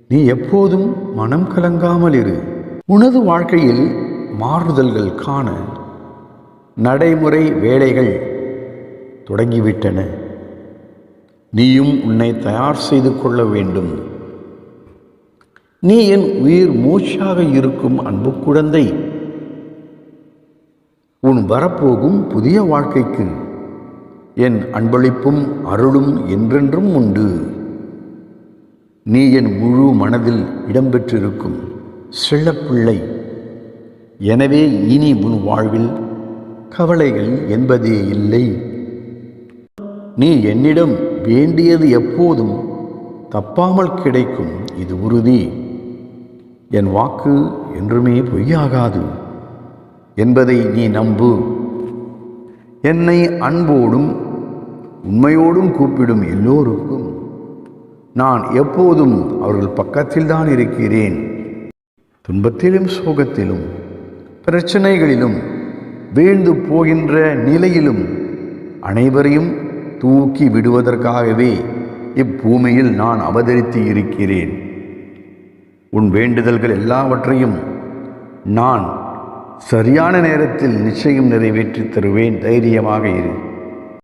நீ எப்போதும் மனம் கலங்காமல் இரு. உனது வாழ்க்கையில் மாறுதல்கள் காண நடைமுறை வேலைகள் தொடங்கிவிட்டன. நீயும் உன்னை தயார் செய்து கொள்ள வேண்டும். நீ என் உயிர் மூச்சாக இருக்கும் அன்பு குழந்தை. உன் வரப்போகும் புதிய வாழ்க்கைக்கு என் அன்பளிப்பும் அருளும் என்றென்றும் உண்டு. நீ என் முழு மனதில் இடம்பெற்றிருக்கும் செல்லப்பிள்ளை. எனவே இனி உன் வாழ்வில் கவலைகள் என்பதே இல்லை. நீ என்னிடம் வேண்டியது எப்போதும் தப்பாமல் கிடைக்கும், இது உறுதி. என் வாக்கு என்றுமே பொய்யாகாது என்பதை நீ நம்பு. என்னை அன்போடும் உண்மையோடும் கூப்பிடும் எல்லோருக்கும் நான் எப்போதும் அவர்கள் பக்கத்தில்தான் இருக்கிறேன். துன்பத்திலும் சோகத்திலும் பிரச்சனைகளிலும் வீழ்ந்து போகின்ற நிலையிலும் அனைவரையும் தூக்கி விடுவதற்காகவே இப்பூமியில் நான் அவதரித்து இருக்கிறேன். உன் வேண்டுதல்கள் எல்லாவற்றையும் நான் சரியான நேரத்தில் நிச்சயம் நிறைவேற்றி தருவேன். தைரியமாக இரு.